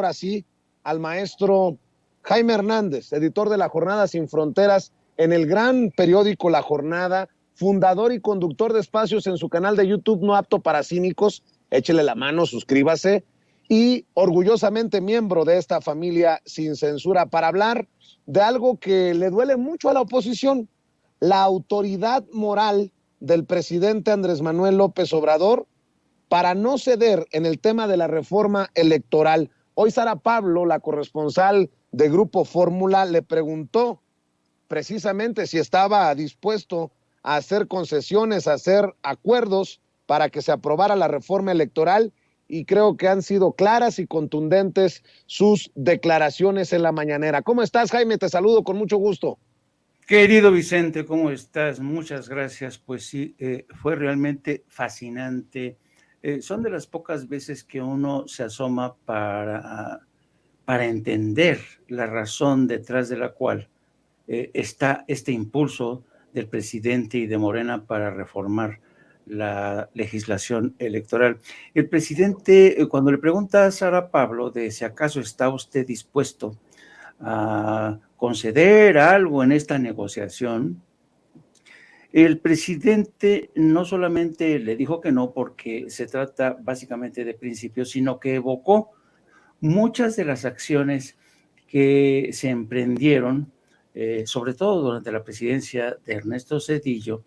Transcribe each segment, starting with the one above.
ahora sí, al maestro Jaime Hernández, editor de La Jornada Sin Fronteras, en el gran periódico La Jornada, fundador y conductor de espacios en su canal de YouTube No Apto para Cínicos. Échele la mano, suscríbase, y orgullosamente miembro de esta familia sin censura, para hablar de algo que le duele mucho a la oposición: la autoridad moral del presidente Andrés Manuel López Obrador para no ceder en el tema de la reforma electoral. Hoy Sara Pablo, la corresponsal de Grupo Fórmula, le preguntó precisamente si estaba dispuesto a hacer concesiones, a hacer acuerdos para que se aprobara la reforma electoral, y creo que han sido claras y contundentes sus declaraciones en la mañanera. ¿Cómo estás, Jaime? Te saludo con mucho gusto. Querido Vicente, ¿cómo estás? Muchas gracias. Pues sí, fue realmente fascinante. Son de las pocas veces que uno se asoma para entender la razón detrás de la cual está este impulso del presidente y de Morena para reformar la legislación electoral. El presidente, cuando le pregunta a Sara Pablo de si acaso está usted dispuesto a conceder algo en esta negociación, el presidente no solamente le dijo que no, porque se trata básicamente de principios, sino que evocó muchas de las acciones que se emprendieron, sobre todo durante la presidencia de Ernesto Zedillo,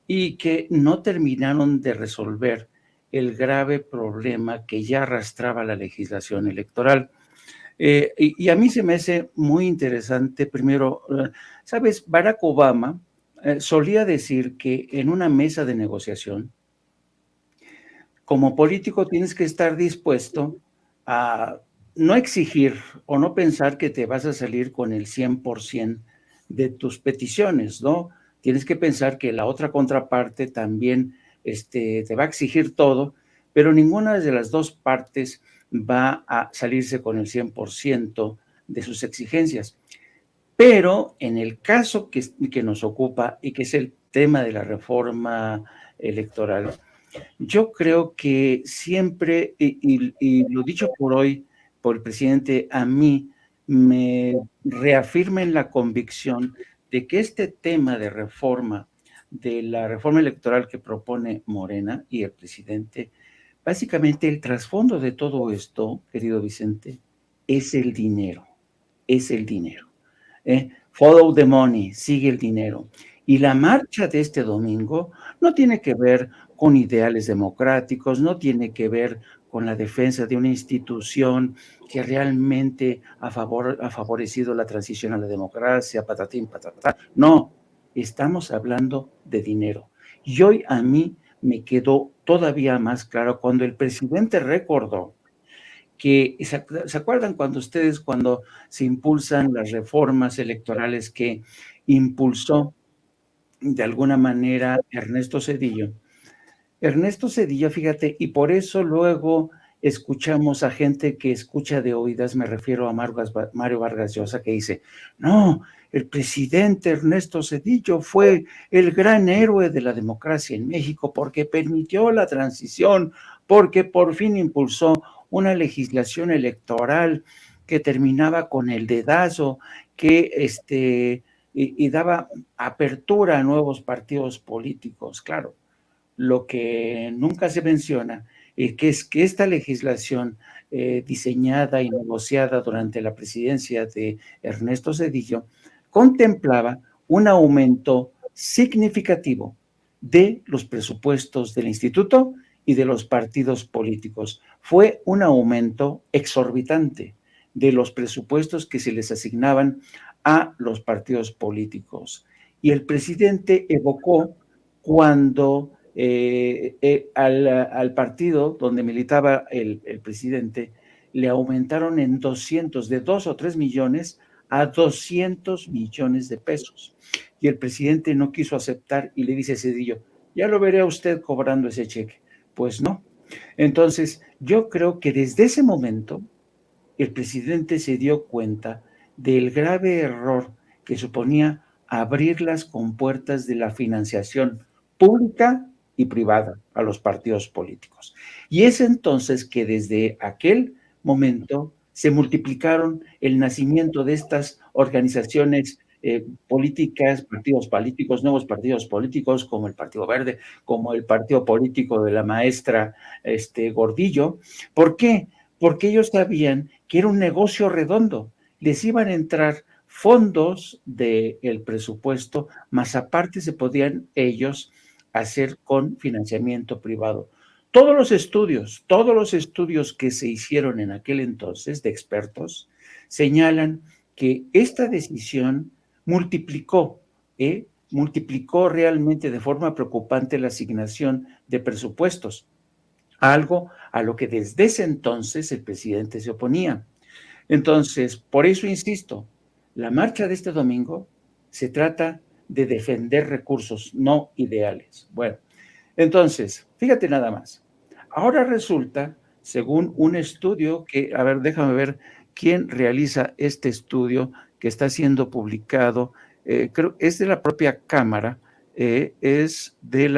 y que no terminaron de resolver el grave problema que ya arrastraba la legislación electoral. Y a mí se me hace muy interesante, primero, ¿sabes? Barack Obama solía decir que en una mesa de negociación, como político tienes que estar dispuesto a no exigir o no pensar que te vas a salir con el 100% de tus peticiones, ¿no? Tienes que pensar que la otra contraparte también te va a exigir todo, pero ninguna de las dos partes va a salirse con el 100% de sus exigencias. Pero en el caso que nos ocupa y que es el tema de la reforma electoral, yo creo que siempre, y lo dicho por hoy por el presidente, a mí me reafirma en la convicción de que este tema de la reforma electoral que propone Morena y el presidente, básicamente el trasfondo de todo esto, querido Vicente, es el dinero, es el dinero. Follow the money, sigue el dinero. Y la marcha de este domingo no tiene que ver con ideales democráticos, no tiene que ver con la defensa de una institución que realmente ha favorecido la transición a la democracia, patatín, patatá. No, estamos hablando de dinero. Y hoy a mí me quedó todavía más claro cuando el presidente recordó que, ¿se acuerdan cuando se impulsan las reformas electorales que impulsó de alguna manera Ernesto Zedillo? Ernesto Zedillo, fíjate, y por eso luego escuchamos a gente que escucha de oídas, me refiero a Mario Vargas Llosa, que dice, no, el presidente Ernesto Zedillo fue el gran héroe de la democracia en México porque permitió la transición, porque por fin impulsó una legislación electoral que terminaba con el dedazo, que y daba apertura a nuevos partidos políticos. Claro, lo que nunca se menciona es que esta legislación diseñada y negociada durante la presidencia de Ernesto Zedillo contemplaba un aumento significativo de los presupuestos del instituto y de los partidos políticos. Fue un aumento exorbitante de los presupuestos que se les asignaban a los partidos políticos. Y el presidente evocó cuando al partido donde militaba el presidente le aumentaron en 200, de 2 o 3 millones a 200 millones de pesos. Y el presidente no quiso aceptar y le dice a Zedillo, ya lo veré a usted cobrando ese cheque. Pues no. Entonces, yo creo que desde ese momento el presidente se dio cuenta del grave error que suponía abrir las compuertas de la financiación pública y privada a los partidos políticos. Y es entonces que desde aquel momento se multiplicaron el nacimiento de estas organizaciones políticas, partidos políticos, nuevos partidos políticos, como el Partido Verde, como el partido político de la maestra Gordillo. ¿Por qué? Porque ellos sabían que era un negocio redondo. Les iban a entrar fondos del presupuesto, más aparte se podían ellos hacer con financiamiento privado. Todos los estudios que se hicieron en aquel entonces de expertos señalan que esta decisión multiplicó realmente de forma preocupante la asignación de presupuestos, algo a lo que desde ese entonces el presidente se oponía. Entonces, por eso insisto, la marcha de este domingo se trata de defender recursos, no ideales. Bueno, entonces, fíjate nada más. Ahora resulta, según un estudio que, a ver, déjame ver quién realiza este estudio que está siendo publicado, creo es de la propia Cámara, es de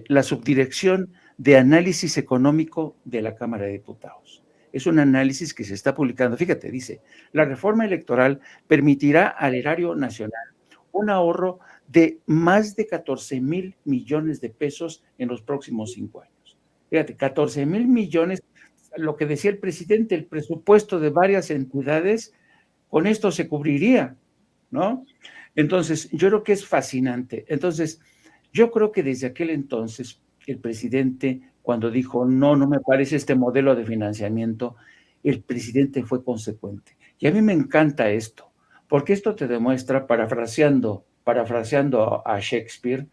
la Subdirección de Análisis Económico de la Cámara de Diputados. Es un análisis que se está publicando. Fíjate, dice, la reforma electoral permitirá al erario nacional un ahorro de más de 14,000 millones de pesos en los próximos 5 años. Fíjate, 14,000 millones, lo que decía el presidente, el presupuesto de varias entidades, con esto se cubriría, ¿no? Entonces, yo creo que es fascinante. Entonces, yo creo que desde aquel entonces, el presidente, cuando dijo, no, no me parece este modelo de financiamiento, el presidente fue consecuente. Y a mí me encanta esto, porque esto te demuestra, parafraseando a Shakespeare,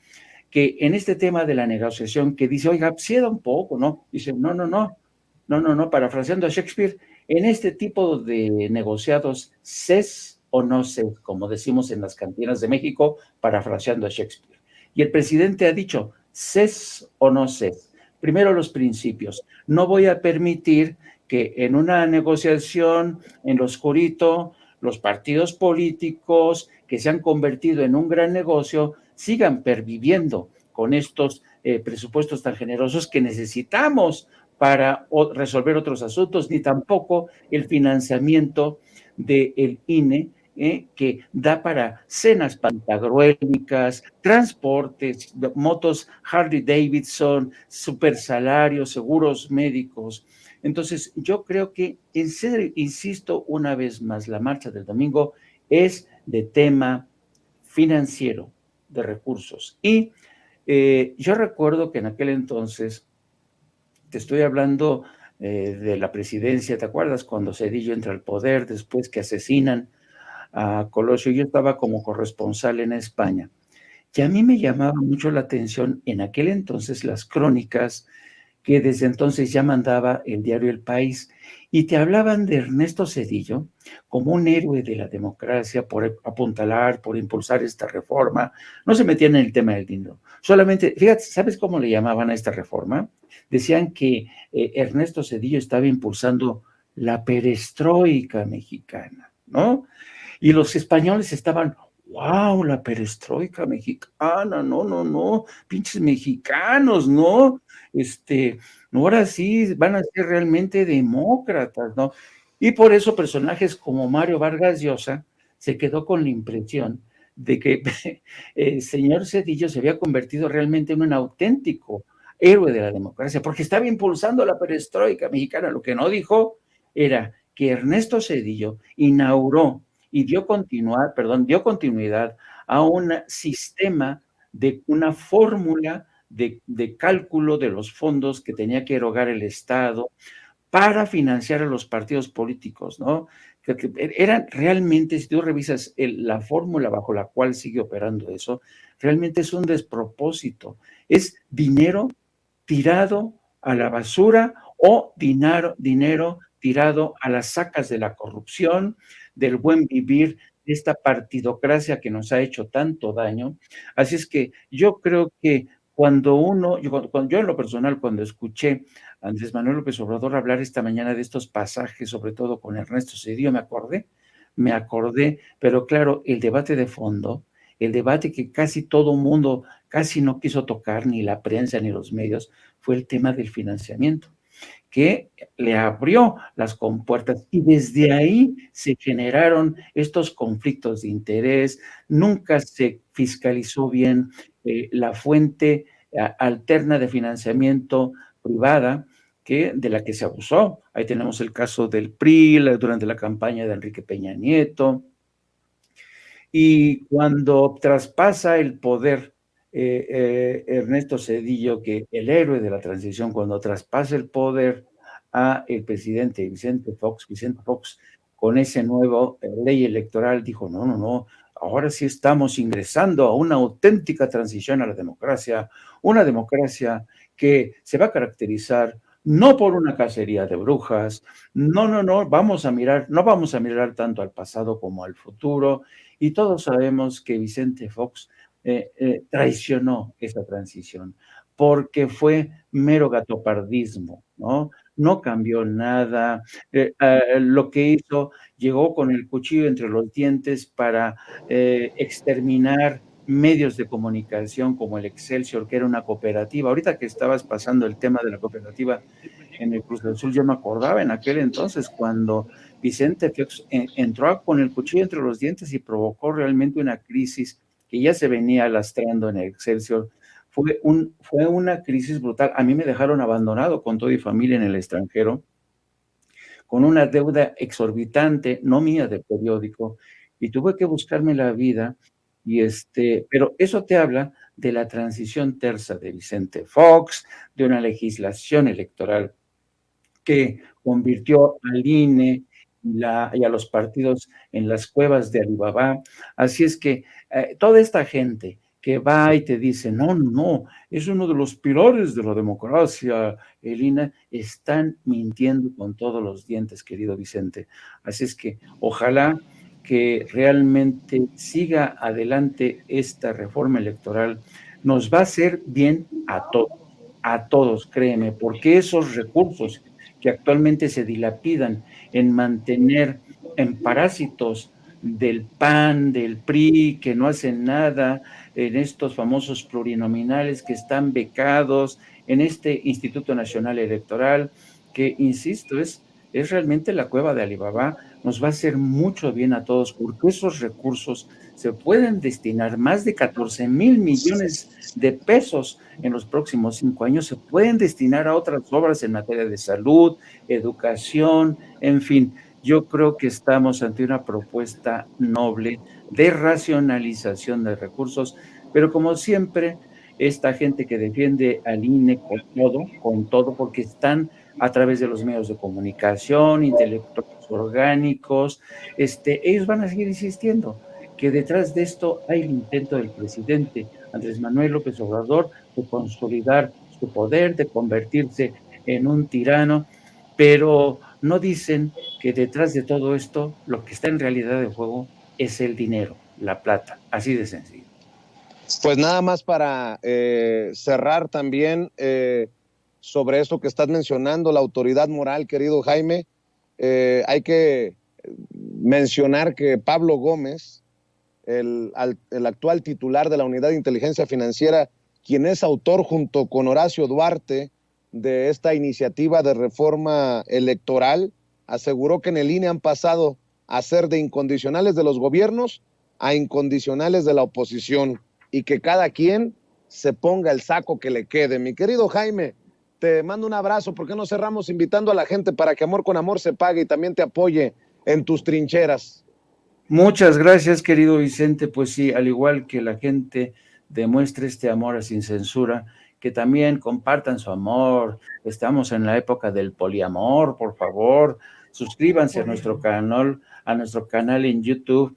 que en este tema de la negociación, que dice, oiga, ceda un poco, ¿no? Dice, no, parafraseando a Shakespeare, en este tipo de negociados, cés o no cés, como decimos en las cantinas de México, parafraseando a Shakespeare. Y el presidente ha dicho, cés o no cés. Primero los principios. No voy a permitir que en una negociación en lo oscurito, los partidos políticos que se han convertido en un gran negocio sigan perviviendo con estos presupuestos tan generosos que necesitamos para resolver otros asuntos, ni tampoco el financiamiento del INE, que da para cenas pantagruélicas, transportes, motos Harley Davidson, supersalarios, seguros médicos. Entonces, yo creo que, en serio, insisto una vez más, la marcha del domingo es de tema financiero, de recursos. Y yo recuerdo que en aquel entonces, te estoy hablando de la presidencia, ¿te acuerdas? Cuando Zedillo entra al poder, después que asesinan a Colosio, yo estaba como corresponsal en España. Y a mí me llamaba mucho la atención en aquel entonces las crónicas que desde entonces ya mandaba el diario El País, y te hablaban de Ernesto Zedillo como un héroe de la democracia por apuntalar, por impulsar esta reforma. No se metían en el tema del dinero. Solamente, fíjate, ¿sabes cómo le llamaban a esta reforma? Decían que Ernesto Zedillo estaba impulsando la perestroika mexicana, ¿no? Y los españoles estaban, wow, la perestroika mexicana, no, pinches mexicanos, ¿no? Ahora sí van a ser realmente demócratas, ¿no? Y por eso personajes como Mario Vargas Llosa se quedó con la impresión de que el señor Zedillo se había convertido realmente en un auténtico héroe de la democracia, porque estaba impulsando la perestroika mexicana. Lo que no dijo era que Ernesto Zedillo inauguró y dio continuidad a un sistema de una fórmula de cálculo de los fondos que tenía que erogar el Estado para financiar a los partidos políticos, ¿no? Que eran realmente, si tú revisas la fórmula bajo la cual sigue operando eso, realmente es un despropósito. Es dinero tirado a la basura o dinero tirado a las sacas de la corrupción, del buen vivir, de esta partidocracia que nos ha hecho tanto daño. Así es que yo creo que yo en lo personal, cuando escuché a Andrés Manuel López Obrador hablar esta mañana de estos pasajes, sobre todo con Ernesto Zedillo, me acordé, pero claro, el debate de fondo, el debate que casi todo mundo casi no quiso tocar, ni la prensa ni los medios, fue el tema del financiamiento. que le abrió las compuertas y desde ahí se generaron estos conflictos de interés, nunca se fiscalizó bien la fuente alterna de financiamiento privada de la que se abusó. Ahí tenemos el caso del PRI durante la campaña de Enrique Peña Nieto. Y cuando traspasa el poder Ernesto Zedillo, que el héroe de la transición, cuando traspasa el poder a el presidente Vicente Fox, con ese nuevo ley electoral dijo, no, ahora sí estamos ingresando a una auténtica transición a la democracia, una democracia que se va a caracterizar no por una cacería de brujas, no vamos a mirar tanto al pasado como al futuro, y todos sabemos que Vicente Fox traicionó esa transición porque fue mero gatopardismo, ¿no? No cambió nada. Lo que hizo, llegó con el cuchillo entre los dientes para exterminar medios de comunicación como el Excelsior, que era una cooperativa. Ahorita que estabas pasando el tema de la cooperativa en el Cruz del Sur, yo me acordaba en aquel entonces cuando Vicente Fox entró con el cuchillo entre los dientes y provocó realmente una crisis que ya se venía lastrando en el Excelsior. Fue una crisis brutal. A mí me dejaron abandonado con toda mi familia en el extranjero, con una deuda exorbitante, no mía, de periódico, y tuve que buscarme la vida. Pero eso te habla de la transición tersa de Vicente Fox, de una legislación electoral que convirtió al INE y a los partidos en las cuevas de Alibaba. Así es que toda esta gente que va y te dice, no, es uno de los pilares de la democracia, el INE, están mintiendo con todos los dientes, querido Vicente. Así es que ojalá que realmente siga adelante esta reforma electoral. Nos va a hacer bien a todos, créeme, porque esos recursos que actualmente se dilapidan en mantener en parásitos del PAN, del PRI, que no hacen nada, en estos famosos plurinominales que están becados, en este Instituto Nacional Electoral, que, insisto, es realmente la cueva de Alibaba, nos va a hacer mucho bien a todos, porque esos recursos se pueden destinar, más de 14,000 millones de pesos en los próximos 5 años, se pueden destinar a otras obras en materia de salud, educación, en fin. Yo creo que estamos ante una propuesta noble de racionalización de recursos, pero como siempre, esta gente que defiende al INE con todo, porque están a través de los medios de comunicación, intelectuales orgánicos, ellos van a seguir insistiendo que detrás de esto hay el intento del presidente Andrés Manuel López Obrador de consolidar su poder, de convertirse en un tirano, pero no dicen que detrás de todo esto lo que está en realidad en juego es el dinero, la plata, así de sencillo. Pues nada más para cerrar también sobre esto que estás mencionando, la autoridad moral, querido Jaime, hay que mencionar que Pablo Gómez, el actual titular de la Unidad de Inteligencia Financiera, quien es autor junto con Horacio Duarte de esta iniciativa de reforma electoral, aseguró que en el INE han pasado a ser de incondicionales de los gobiernos a incondicionales de la oposición y que cada quien se ponga el saco que le quede. Mi querido Jaime, te mando un abrazo. ¿Por qué no cerramos invitando a la gente para que amor con amor se pague y también te apoye en tus trincheras? Muchas gracias, querido Vicente. Pues sí, al igual que la gente demuestre este amor sin censura, que también compartan su amor. Estamos en la época del poliamor, por favor. Suscríbanse a nuestro canal en YouTube.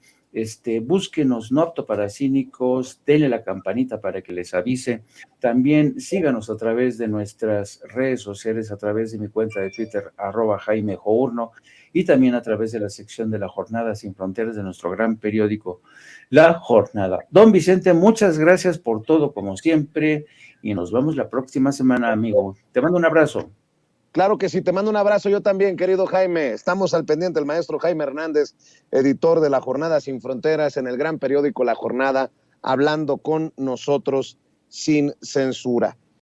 Búsquenos, No Apto para Cínicos, denle la campanita para que les avise. También síganos a través de nuestras redes sociales, a través de mi cuenta de Twitter, @JaimeJourno, y también a través de la sección de La Jornada Sin Fronteras de nuestro gran periódico, La Jornada. Don Vicente, muchas gracias por todo, como siempre, y nos vemos la próxima semana, amigo. Te mando un abrazo. Claro que sí, te mando un abrazo yo también, querido Jaime. Estamos al pendiente, el maestro Jaime Hernández, editor de La Jornada Sin Fronteras en el gran periódico La Jornada, hablando con nosotros sin censura.